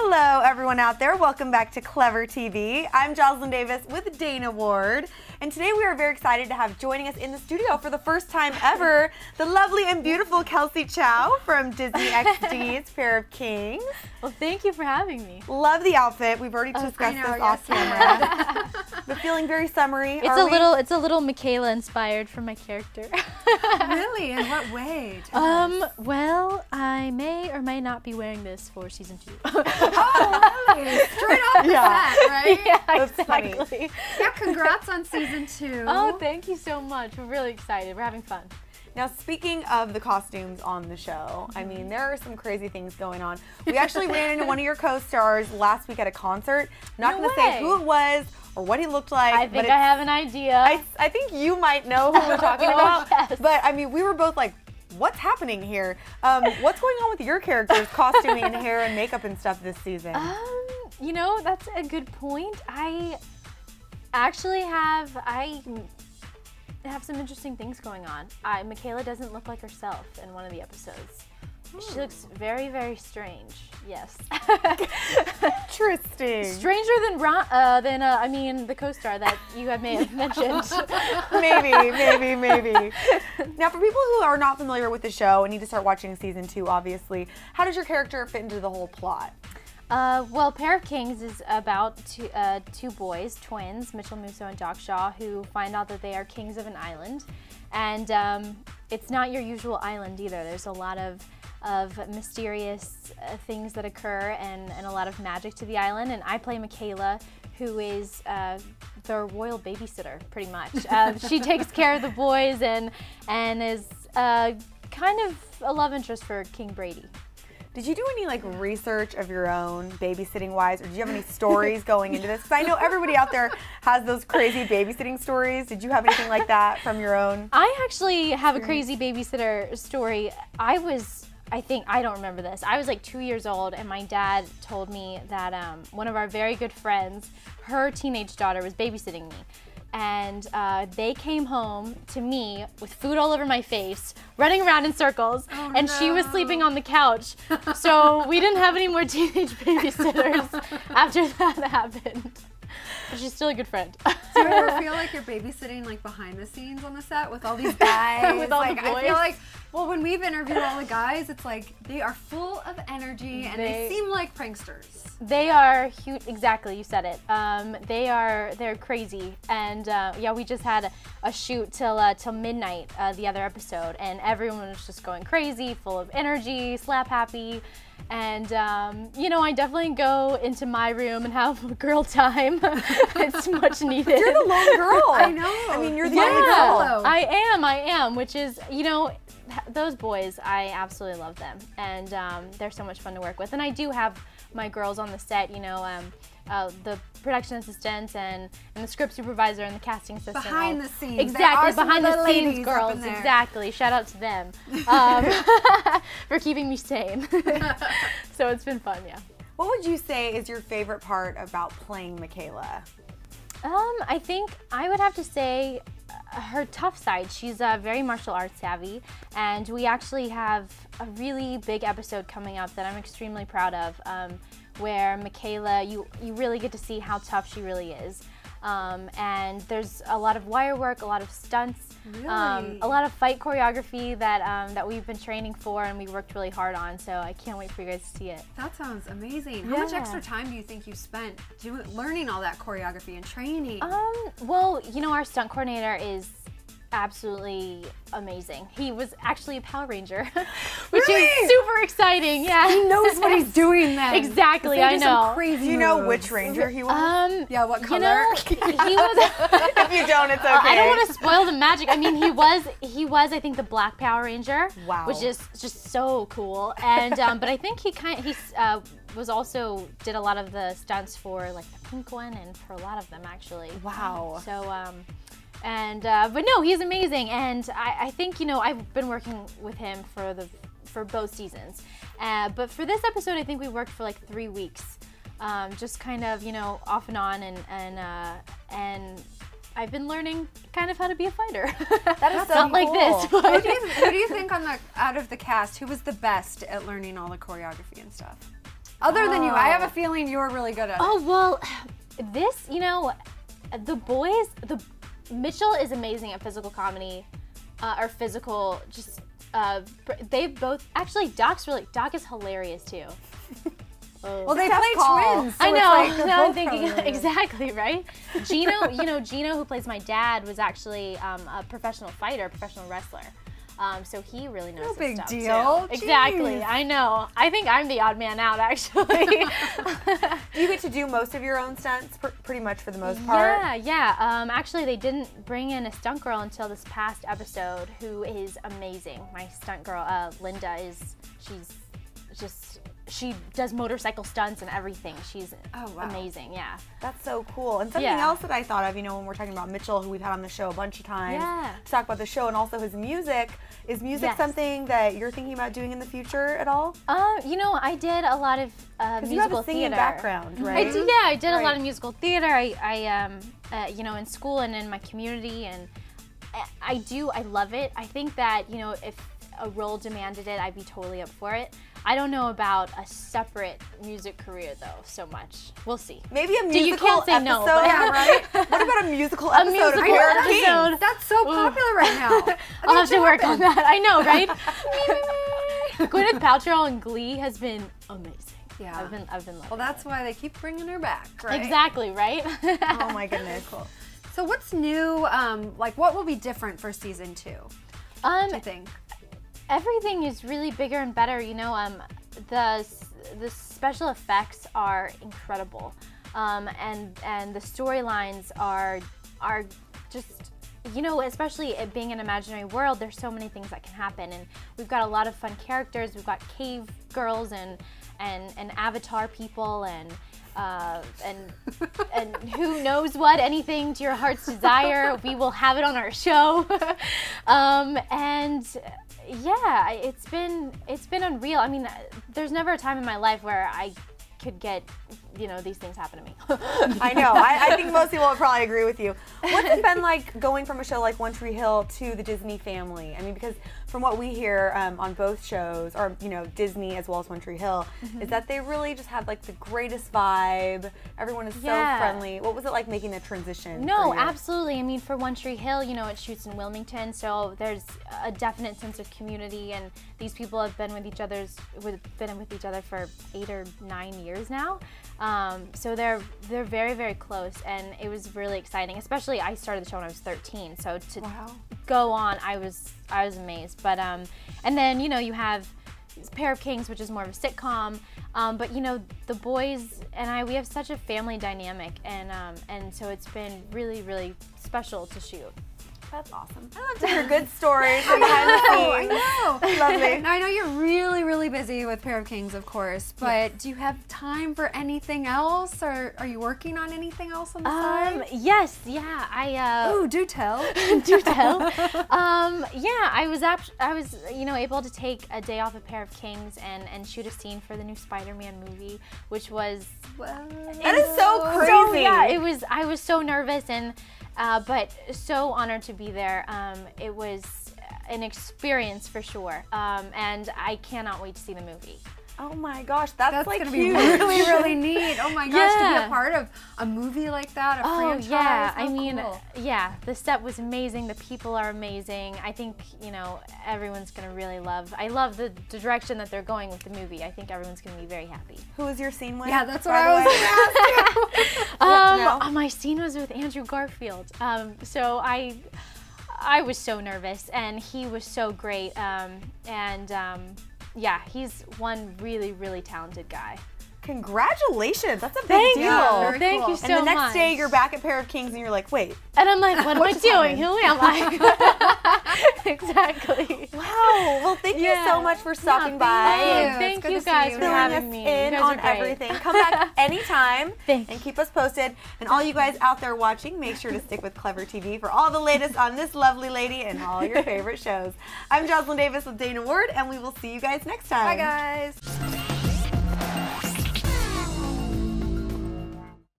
Hello, everyone out there. Welcome back to Clever TV. I'm Jocelyn Davis with Dana Ward, and today we are very excited to have joining us in the studio for the first time ever, the lovely and beautiful Kelsey Chow from Disney XD's Pair of Kings. Well, thank you for having me. Love the outfit. We've already discussed this off camera. But feeling very summery. It's a little Michaela inspired from my character. Really? In what way? Well, I may or may not be wearing this for season 2. Oh, really? Straight off the set, right? Yeah, That's exactly. funny. Yeah, congrats on season 2. Oh, thank you so much. We're really excited. We're having fun. Now, speaking of the costumes on the show, I mean, there are some crazy things going on. We actually ran into one of your co-stars last week at a concert. Not No going to say way. who it was or what he looked like. I think I have an idea. I think you might know who we're talking about. Yes. But, I mean, we were both like, what's happening here? What's going on with your character's costuming and hair and makeup and stuff this season? You know, that's a good point. I actually have some interesting things going on. Michaela doesn't look like herself in one of the episodes. She looks very, very strange. Yes. Interesting. Stranger than the co-star that you may have mentioned. Maybe. Now, for people who are not familiar with the show and need to start watching season 2, obviously, how does your character fit into the whole plot? Well, Pair of Kings is about two boys, twins, Mitchell Musso and Doc Shaw, who find out that they are kings of an island. And it's not your usual island either. There's a lot of mysterious things that occur and a lot of magic to the island. And I play Michaela, who is their royal babysitter, pretty much. She takes care of the boys and is kind of a love interest for King Brady. Did you do any research of your own babysitting wise, or do you have any stories going into this? Because I know everybody out there has those crazy babysitting stories. Did you have anything like that from your own? I actually have a crazy babysitter story. I don't remember this. I was 2 years old, and my dad told me that one of our very good friends, her teenage daughter was babysitting me. And they came home to me with food all over my face, running around in circles, and she was sleeping on the couch. So we didn't have any more teenage babysitters after that happened. But she's still a good friend. Do you ever feel like you're babysitting behind the scenes on the set with all these guys? With all the boys? I feel when we've interviewed all the guys, it's they are full of energy and they seem like pranksters. They are huge. Exactly, you said it. They're crazy, and we just had a shoot till midnight the other episode, and everyone was just going crazy, full of energy, slap happy, and I definitely go into my room and have girl time. It's much needed. You're the lone girl. I know. I mean, you're the only girl. I am, which is, those boys, I absolutely love them, and they're so much fun to work with. And I do have my girls on the set, the production assistants and the script supervisor and the casting assistant. Behind the scenes. Exactly, behind the scenes ladies girls. up in there. Exactly. Shout out to them for keeping me sane. So it's been fun, yeah. What would you say is your favorite part about playing Michaela? I think I would have to say her tough side. She's very martial arts savvy, and we actually have a really big episode coming up that I'm extremely proud of, where Michaela, you really get to see how tough she really is. And there's a lot of wire work, a lot of stunts, a lot of fight choreography that we've been training for and we worked really hard on, so I can't wait for you guys to see it. That sounds amazing. How much extra time do you think you spent learning all that choreography and training? Well, our stunt coordinator is absolutely amazing. He was actually a Power Ranger, which is super exciting. Yeah, he knows what he's doing then. Exactly, I know. Crazy Do you know which ranger he was? Yeah, what color? He was. If you don't, it's okay. I don't want to spoil the magic. I mean, he was I think the Black Power Ranger. Wow. Which is just so cool. And but I think he was also did a lot of the stunts for the pink one and for a lot of them actually. Wow. So but no, he's amazing, and I think I've been working with him for both seasons, but for this episode I think we worked for 3 weeks, just kind of off and on, and I've been learning kind of how to be a fighter. That is so not like this. cool. But Who do you think out of the cast, who was the best at learning all the choreography and stuff? Other than you, I have a feeling you're really good at it. Oh, well, this, the boys, Mitchell is amazing at physical comedy, or physical, they both, actually, Doc is hilarious too. Well, they play twins. So I know. It's like Now I'm both thinking probably. exactly right. Gino, who plays my dad, was actually a professional fighter, professional wrestler. So he really knows No his big stuff deal. too. Exactly. Jeez. I know. I think I'm the odd man out, actually. Do you get to do most of your own stunts, pretty much for the most part? Yeah. Actually, they didn't bring in a stunt girl until this past episode, who is amazing. My stunt girl, Linda, she does motorcycle stunts and everything. She's amazing, yeah. That's so cool. And something else that I thought of, when we're talking about Mitchell, who we've had on the show a bunch of times, to talk about the show and also his music. Is music something that you're thinking about doing in the future at all? I did a lot of musical you have a singing theater. Background, right? I did a lot of musical theater. I in school and in my community, and I love it. I think that, if a role demanded it, I'd be totally up for it. I don't know about a separate music career though so much. We'll see. Maybe a musical you can't say episode. no, but Yeah, right? What about a musical episode musical of Pair of Kings? episode. That's so popular right now. I'll have to work on that. I know, right? Gwyneth Paltrow in Glee has been amazing. Yeah. I've been loving Well, that's why they keep bringing her back, right? Exactly, right? Oh my goodness. Cool. So what's new? What will be different for season 2? Do you think? Everything is really bigger and better. The special effects are incredible, and the storylines are just, especially it being an imaginary world. There's so many things that can happen, and we've got a lot of fun characters. We've got cave girls and avatar people and who knows what, anything to your heart's desire. We will have it on our show. Yeah, it's been unreal. I mean, there's never a time in my life where I could get, these things happen to me. I know. I think most people would probably agree with you. What's it been like going from a show like One Tree Hill to the Disney family? I mean, because from what we hear on both shows, or Disney as well as One Tree Hill, is that they really just have like the greatest vibe. Everyone is so friendly. What was it like making the transition? No, absolutely. I mean, for One Tree Hill, it shoots in Wilmington, so there's a definite sense of community, and these people have been with each other for 8 or 9 years now. So they're very, very close, and it was really exciting. Especially, I started the show when I was 13, so to go on, I was amazed. But and then you have Pair of Kings, which is more of a sitcom. But the boys and we have such a family dynamic, and so it's been really, really special to shoot. That's awesome. I love to hear good stories from behind the scenes. I know. Lovely. Now, I know you're really, really busy with Pair of Kings, of course, but do you have time for anything else, or are you working on anything else on the side? Yes, yeah. Ooh, do tell. Do tell. Yeah, I was able to take a day off of Pair of Kings and shoot a scene for the new Spider-Man movie, which was That is so crazy. So, yeah, I was so nervous but so honored to be there. It was an experience for sure, and I cannot wait to see the movie. Oh my gosh, that's like gonna huge. be really, really neat. Oh my gosh, to be a part of a movie like that, a franchise. Yeah, How cool. The set was amazing. The people are amazing. I think everyone's gonna really love. I love the direction that they're going with the movie. I think everyone's gonna be very happy. Who was your scene with? Yeah, that's what I was going to ask you. My scene was with Andrew Garfield. So I was so nervous, and he was so great. Yeah, he's one really, really talented guy. Congratulations, that's a big Thank deal. you. Thank you so much. And the next day you're back at Pair of Kings and you're like, wait. And I'm like, what am I doing? Who am I? Exactly. Wow. Well, thank you so much for stopping by. Thank you guys for having me. In you guys on are great. everything. Come back anytime and Thanks. keep us posted. And all you guys out there watching, make sure to stick with Clever TV for all the latest on this lovely lady and all your favorite shows. I'm Jocelyn Davis with Dana Ward, and we will see you guys next time. Bye, guys.